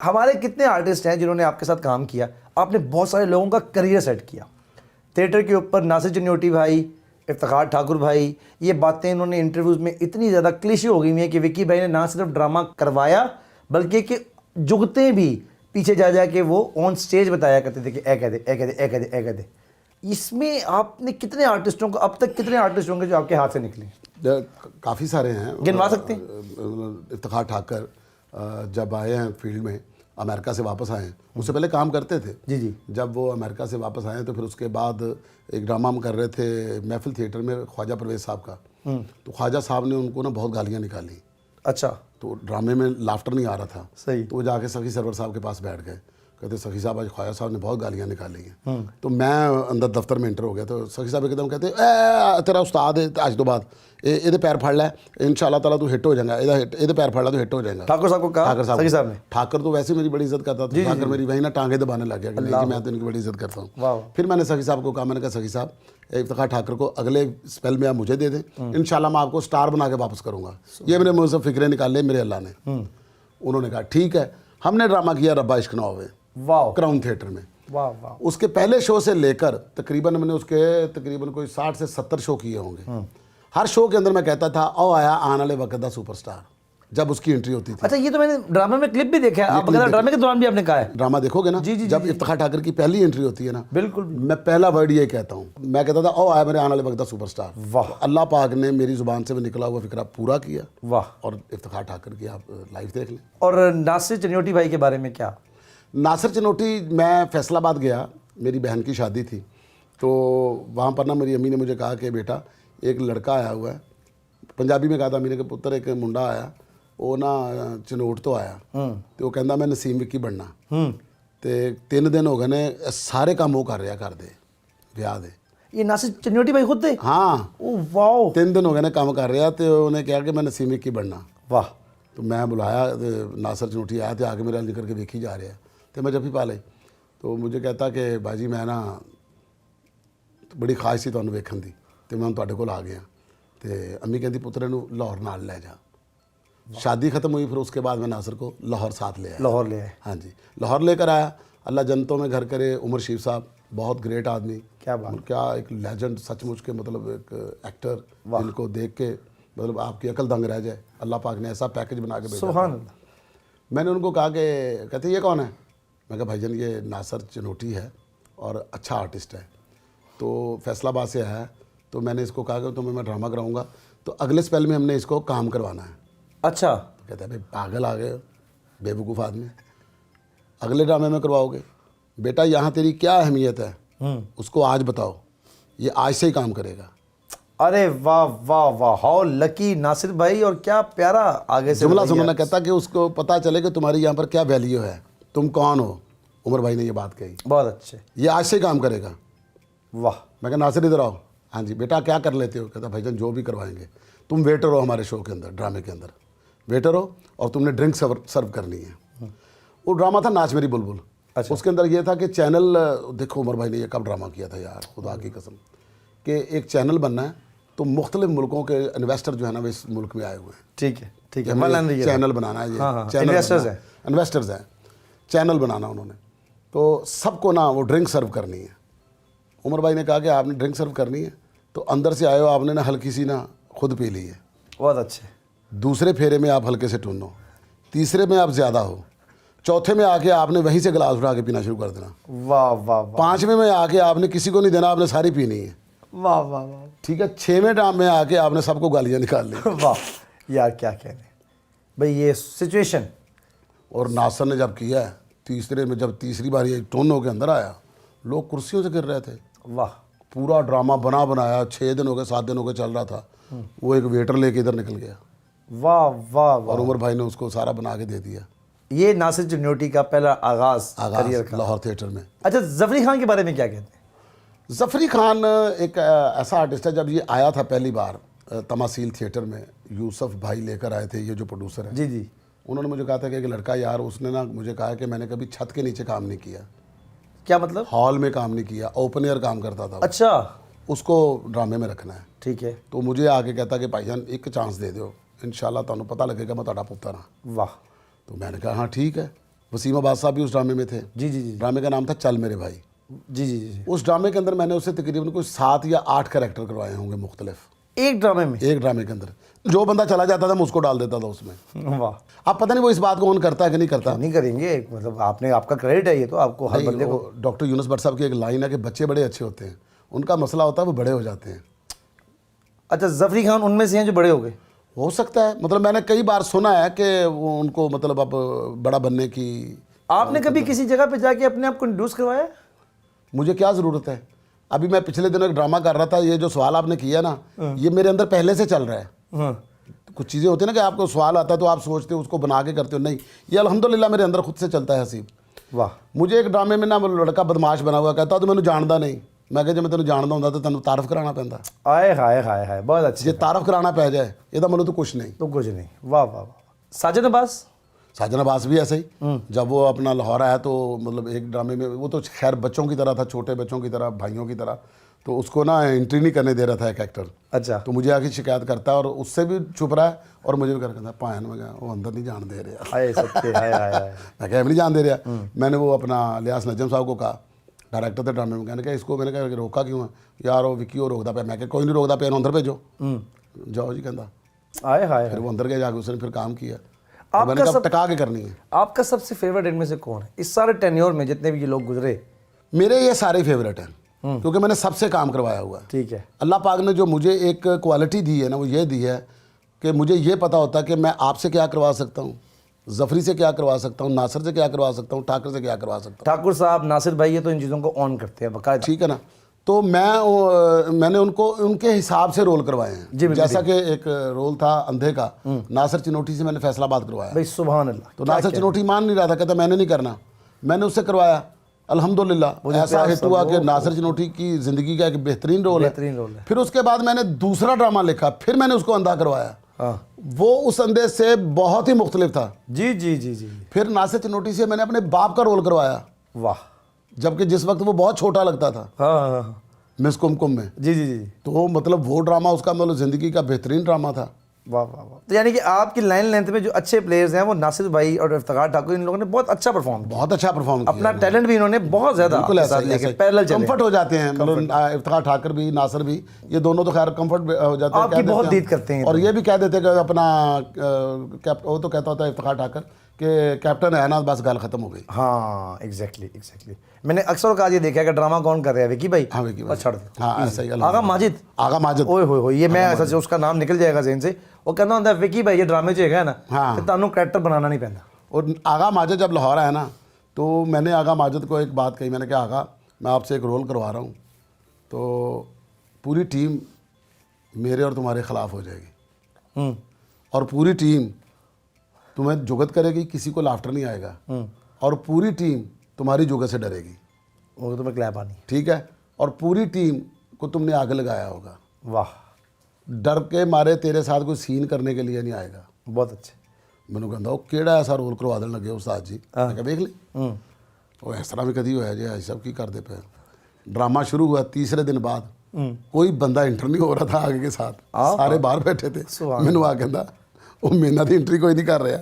हमारे कितने आर्टिस्ट हैं जिन्होंने आपके साथ काम किया, आपने बहुत सारे लोगों का करियर सेट किया थिएटर के ऊपर। नासिर चिन्योटी भाई, इफ्तिखार ठाकुर भाई, ये बातें इन्होंने इंटरव्यूज़ में इतनी ज़्यादा क्लीशे हो गई हैं कि विक्की भाई ने ना सिर्फ ड्रामा करवाया बल्कि कि जुगते भी पीछे जा जा के वो ऑन स्टेज बताया करते थे कि ए कह दे ए कह दे ए कह दे ए कह दे। इसमें आपने कितने आर्टिस्टों को, अब तक कितने आर्टिस्ट होंगे जो आपके हाथ से निकले? काफ़ी सारे हैं, गिनवा सकते हैं? इफ्तिखार ठाकर जब आए हैं फील्ड में, अमेरिका से वापस आए हैं, उससे पहले काम करते थे जी जी। जब वो अमेरिका से वापस आए तो फिर उसके बाद एक ड्रामा हम कर रहे थे महफिल थिएटर में ख्वाजा परवेज़ साहब का, तो ख्वाजा साहब ने उनको ना बहुत गालियाँ निकाली। अच्छा। तो ड्रामे में लाफ्टर नहीं आ रहा था, सही। तो वो जाके सखी सरवर साहब के पास बैठ गए, कहते सखी साहब आज ख्वाजा साहब ने बहुत गालियाँ निकाली हैं। तो मैं अंदर दफ्तर में इंटर हो गया, तो सखी साहब एकदम कहते तेरा उस्ताद है आज तो बाद ਇਹਦੇ पैर फड़ लै इंशाअल्लाह ताला तू हिट हो जाएगा, ਇਹਦੇ पैर फड़ लै तो हिट हो जाएगा। ठाकुर साहब को कहा? ठाकर सखी साहब ने? ठाकर तो वैसे मेरी बड़ी इज्जत करता था, ठाकर मेरी वही ना टांगे दबाने लग गया कि नहीं जी मैं तो इनकी बड़ी इज्जत करता हूँ। फिर मैंने सखी साहब को कहा, मैंने कहा सखी साहब इफ्तिखार ठाकर को अगले स्पेल में आप मुझे दे दें, इंशाल्लाह मैं आपको स्टार बना के वापस करूँगा। ये मेरे मुँह से फिक्रे निकाले मेरे अल्लाह ने। उन्होंने कहा ठीक है। हमने ड्रामा किया रब्बा इश्क ना होवे, वाह, क्राउन थिएटर में। वाह वाह। उसके पहले शो से लेकर तकरीबन मैंने उसके तकरीबन कोई 60 से 70 शो किए होंगे। हर शो के अंदर मैं कहता था ओ आया आने वाले वक्त दा सुपरस्टार, जब उसकी एंट्री होती थी। अच्छा, ये तो मैंने ड्रामा में क्लिप भी देखा है, आप बगैर ड्रामे के दौरान भी आपने कहा है। ड्रामा देखोगे ना, जी जी, जब इफ्तिखार ठाकर की पहली एंट्री होती है ना, बिल्कुल मैं पहला वर्ड ये कहता हूँ, मैं कहता था ओ आया मेरे आने वाले वक्त दा सुपरस्टार। वाह। तो अल्लाह पाक ने मेरी जुबान से निकला हुआ फिक्रा पूरा किया। वाह। और इफ्तिखार ठाकर की आप लाइव देख लें। और नासिर चिन्योटी भाई के बारे में क्या? नासिर चिन्योटी, मैं फैसलाबाद गया, मेरी बहन की शादी थी, तो वहाँ पर ना मेरी अम्मी ने मुझे कहा कि बेटा एक लड़का आया हुआ है, पंजाबी में कहा था मेरे के पुत्र, एक मुंडा आया वो ना चिनोट तो आया, तो वो कहता मैं नसीम विक्की बनना। तो 3 दिन हो गए ने सारे काम वो कर रहा घर दे ब्याह दे। ये नासिर चिन्योटी भाई खुद थे? हाँ। ओह वाह। 3 दिन हो गए ने काम कर रहा, तो उन्हें कहा कि मैं नसीम विक्की बनना। वाह। तो मैं बुलाया, नासिर चिन्योटी आया, तो आके मेरा निकल के वेखी जा रहा है, तो मैं जब भी पाले तो मुझे कहता कि भाजी मैं ना बड़ी खास सी तुहानू वेखण दी, तो मैं तुहाडे कोल आ गया। तो अम्मी कहती पुत्र नूं लाहौर नाल लै जा। शादी ख़त्म हुई, फिर उसके बाद मैं नासिर को लाहौर साथ ले आया। लाहौर ले आए? हाँ जी, लाहौर लेकर आया। अल्लाह जन्नतों में घर करे। उमर शीफ साहब बहुत ग्रेट आदमी, क्या बात, क्या एक लेजेंड सचमुच के, मतलब एक एक्टर जिनको देख के मतलब आपकी अकल दंग रह जाए। अल्लाह पाक ने ऐसा पैकेज बना के भेजा। सुभान अल्लाह। मैंने उनको कहा कि कहते ये कौन है? मैं कहा भाईजान ये नासिर चिन्योटी है और अच्छा आर्टिस्ट है, तो फैसलाबाद से आया है, तो मैंने इसको कहा कि तुम्हें मैं ड्रामा कराऊंगा, तो अगले स्पेल में हमने इसको काम करवाना है। अच्छा। तो कहते हैं भाई पागल आ गए बेवकूफ़ आदमी, अगले ड्रामे में करवाओगे? बेटा यहाँ तेरी क्या अहमियत है उसको आज बताओ, ये आज से ही काम करेगा। अरे वाह वाह वाह, हाउ लकी नासिर भाई, और क्या प्यारा आगे से जुमला सुनाना। कहता कि उसको पता चले कि तुम्हारी यहाँ पर क्या वैल्यू है, तुम कौन हो। उमर भाई ने ये बात कही। बहुत अच्छे। ये आज से ही काम करेगा। वाह। मैं कहा नासिर इधर आओ। हाँ जी बेटा क्या कर लेते हो? कहता भाईजान जो भी करवाएंगे। तुम वेटर हो हमारे शो के अंदर, ड्रामे के अंदर वेटर हो, और तुमने ड्रिंक सर्व करनी है। वो ड्रामा था नाच मेरी बुलबुल। अच्छा। उसके अंदर ये था कि चैनल, देखो उमर भाई ने ये कब ड्रामा किया था यार, खुदा की कसम, कि एक चैनल बनना है, तो मुख्तलिफ मुल्कों के इन्वेस्टर जो है ना वो इस मुल्क में आए हुए हैं। ठीक है ठीक है, चैनल बनाना है, ये इन्वेस्टर्स हैं, चैनल बनाना उन्होंने, तो सबको ना वो ड्रिंक सर्व करनी है। उमर भाई ने कहा कि आपने ड्रिंक सर्व करनी है, तो अंदर से आए हो आपने ना हल्की सी ना खुद पी ली है। बहुत अच्छे। दूसरे फेरे में आप हल्के से टूनो, तीसरे में आप ज़्यादा हो, चौथे में आके आपने वहीं से गिलास उठा के पीना शुरू कर देना। वाह वाह वाह। 5वें में आके आपने किसी को नहीं देना, आपने सारी पीनी है। वाह वाह वाह। ठीक है, 6वें ड्राम में आके आपने सबको गालियाँ निकाल ली। वाह यार क्या कहने भाई, ये सिचुएशन। और नासिर ने जब किया है, तीसरे में जब तीसरी बार ये टोनो के अंदर आया, लोग कुर्सियों से गिर रहे थे। वाह। पूरा ड्रामा बनाया, 6 दिन हो गए 7 दिन हो गए चल रहा था, वो एक वेटर लेके इधर निकल गया। वाह वाह वाह। और उमर भाई ने उसको सारा बना के दे दिया। ये नासिर चिन्योटी का पहला आगाज करियर का लाहौर थिएटर में। अच्छा, जफरी खान के बारे में क्या कहते हैं? जफरी खान एक ऐसा आर्टिस्ट है, जब ये आया था पहली बार तमासील थिएटर में, यूसुफ भाई लेकर आए थे, ये जो प्रोड्यूसर है। जी जी। उन्होंने मुझे कहा था कि एक लड़का यार, उसने ना मुझे कहा कि मैंने कभी छत के नीचे काम नहीं किया। क्या मतलब? हॉल में काम नहीं किया, ओपन एयर काम करता था। अच्छा। उसको ड्रामे में रखना है। ठीक है। तो मुझे आके कहता कि भाईजान एक चांस दे दो, इंशाल्लाह तुहानू पता लगेगा मैं तुहाडा पुत्तर हाँ। वाह। तो मैंने कहा हाँ ठीक है। वसीम अब्बास साहब भी उस ड्रामे में थे। जी जी जी ड्रामे का नाम था चल मेरे भाई। जी जी जी। उस ड्रामे के अंदर मैंने उससे तकरीबन कुछ 7 या 8 कैरेक्टर करवाए होंगे मुख्तलिफ, एक ड्रामे में? एक ड्रामे के अंदर। जो बंदा चला जाता था मैं उसको डाल देता था उसमें। वाह। अब पता नहीं वो इस बात को ऑन करता है कि नहीं करता। नहीं करेंगे, मतलब आपने, आपका क्रेडिट है ये, तो आपको हर बंदे को। डॉक्टर यूनुस भट्ट साहब की एक लाइन है कि बच्चे बड़े अच्छे होते हैं, उनका मसला होता है वो बड़े हो जाते हैं। अच्छा, जफरी खान उनमें से हैं जो बड़े हो गए? हो सकता है, मतलब मैंने कई बार सुना है कि वो उनको मतलब अब बड़ा बनने की। आपने कभी किसी जगह पे जाके अपने आप को इंट्रोड्यूस करवाया? मुझे क्या ज़रूरत है? अभी मैं पिछले दिनों एक ड्रामा कर रहा था, ये जो सवाल आपने किया ना, ये मेरे अंदर पहले से चल रहा है। हाँ। कुछ चीज़ें होती है ना कि आपको सवाल आता है तो आप सोचते हो उसको बना के करते हो, नहीं, ये अल्हम्दुलिल्लाह मेरे अंदर खुद से चलता है हसीब। वाह। मुझे एक ड्रामे में ना वो लड़का बदमाश बना हुआ कहता तो मैंने जानदा नहीं, मैं कहा जब मैं तेन जानदा होंदा तो तेन तारफ कराना पैंदा। आए हाय हाय हाय, बहुत अच्छे। जे तारफ कराना पै जाए ਇਹਦਾ मतलब तो कुछ नहीं। तो कुछ नहीं। वाह वाह वाह। साजिद अब्बास? साजन अब्बास भी ऐसे ही, जब वो अपना लाहौर आया तो मतलब एक ड्रामे में वो तो खैर बच्चों की तरह था, छोटे बच्चों की तरह, भाइयों की तरह, तो उसको ना एंट्री नहीं करने दे रहा था एक एक्टर। अच्छा। तो मुझे आके शिकायत करता है और उससे भी छुप रहा है और मुझे भी करता है पायन में गया वो अंदर नहीं जान दे रहा। हाय सच्चे, हाय हाय हाय। मैं क्या नहीं जान दे रहा। मैंने वो अपना लियास नजम साहब को कहा, डायरेक्टर थे ड्रामे में, कहने का इसको, मैंने कहा रोका क्यों है यार, वो विक्की वो रोकता पे, मैं कोई नहीं रोकता पे, अंदर भेजो, जाओ जी कहता। आए हाय। फिर वो अंदर गया, जाके उसने फिर काम किया। आपका मैंने कहा सब- टका के करनी है। आपका सबसे फेवरेट इनमें से कौन है इस सारे टेन्योर में, जितने भी ये लोग गुजरे? मेरे ये सारे फेवरेट हैं क्योंकि मैंने सबसे काम करवाया हुआ है। ठीक है। अल्लाह पाक ने जो मुझे एक क्वालिटी दी है ना, वो ये दी है कि मुझे ये पता होता है कि मैं आपसे क्या करवा सकता हूँ, जफरी से क्या करवा सकता हूँ, नासिर से क्या करवा सकता हूँ, ठाकर से क्या करवा सकता ठाकुर साहब, नासिर भाई, ये तो इन चीज़ों को ऑन करते हैं हूँ। बाकायदा। ठीक है ना। तो मैंने उनको उनके हिसाब से रोल करवाए हैं। जी, बिल्कुल। जैसा कि एक रोल था अंधे का, नासिर चिनोटी से मैंने फैसलाबाद करवाया। भाई सुभान अल्लाह। तो नासिर चिनोटी मान नहीं रहा था, कहता मैंने नहीं करना, मैंने उससे करवाया। अल्हम्दुलिल्लाह ऐसा हिट हुआ कि नासिर चिनोटी की ज़िंदगी का एक बेहतरीन रोल है। बेहतरीन रोल है। फिर उसके बाद मैंने दूसरा ड्रामा लिखा, फिर मैंने उसको अंधा करवाया। हाँ। वो उस अंधे से बहुत ही मुख्तलिफ था। जी जी जी जी। फिर नासिर चिनोटी से मैंने अपने बाप का रोल करवाया, वाह। जबकि जिस वक्त वो बहुत छोटा लगता था, हाँ हाँ हाँ। मिस कुमकुम में। जी जी जी। तो मतलब वो ड्रामा उसका मतलब ज़िंदगी का बेहतरीन ड्रामा था। वाह वाह वाह। तो यानी कि आपकी लाइन लेंथ में जो अच्छे प्लेयर्स हैं वो नासिर भाई और इफ्तिखार ठाकुर, इन लोगों ने बहुत अच्छा परफॉर्म किया। बहुत अच्छा परफॉर्म किया। अपना टैलेंट भी इन्होंने बहुत ज़्यादा बिल्कुल आपके साथ ऐसा लेके पैरेलल चले। कंफर्ट हो जाते हैं, मतलब इफ्तिखार ठाकर भी, नासिर भी, ये दोनों तो खैर कंफर्ट हो जाते हैं। आपकी कह देते बहुत हैं- दीद करते हैं। और ये भी कह देते हैं कि अपना वो तो कहता होता है इफ्तिखार ठाकर कि कैप्टन है ना, बस गल खत्म हो गई। हाँ एग्जैक्टली एग्जैक्टली। मैंने अक्सर का ये देखा है कि ड्रामा कौन कर रहा है, विकी भाई। हाँ विकी भाई। और छोड़ दो। हाँ ऐसा ही। आगा माजिद। आगा माजिद। ओए होए होए, ये मैं ऐसा उसका नाम निकल जाएगा ज़हन से। वो कहता ਹੁੰਦਾ विकी भाई ये ड्रामे च है ना, हाँ। तो ਤੁਹਾਨੂੰ कैरेक्टर बनाना नहीं पैंदा। और आगा माजिद जब लाहौर आया ना, तो मैंने आगा माजिद को एक बात कही, मैंने कहा आगा मैं आपसे एक रोल करवा रहा हूँ, तो पूरी टीम मेरे और तुम्हारे ख़िलाफ़ हो जाएगी और पूरी टीम तुम्हें जुगत करेगी, किसी को लाफ्टर नहीं आएगा, और पूरी टीम तुम्हारी जुगत से डरेगी। वो तुम्हें क्लैप आनी। ठीक है। और पूरी टीम को तुमने आग लगाया होगा, वाह, डर के मारे तेरे साथ कोई सीन करने के लिए नहीं आएगा। बहुत अच्छे। मैंने कहता वो केड़ा ऐसा रोल करवा देने लगे उस्ताद जी। मैं कहा देख ली वो इस तरह भी कभी होया जी, ऐसा की कर दे पे। ड्रामा शुरू हुआ, तीसरे दिन बाद कोई बंदा इंटर नहीं हो रहा था आगे के साथ, सारे बाहर बैठे थे। मैंने आ कहता वो मेना दी इंट्री कोई नहीं कर रहा।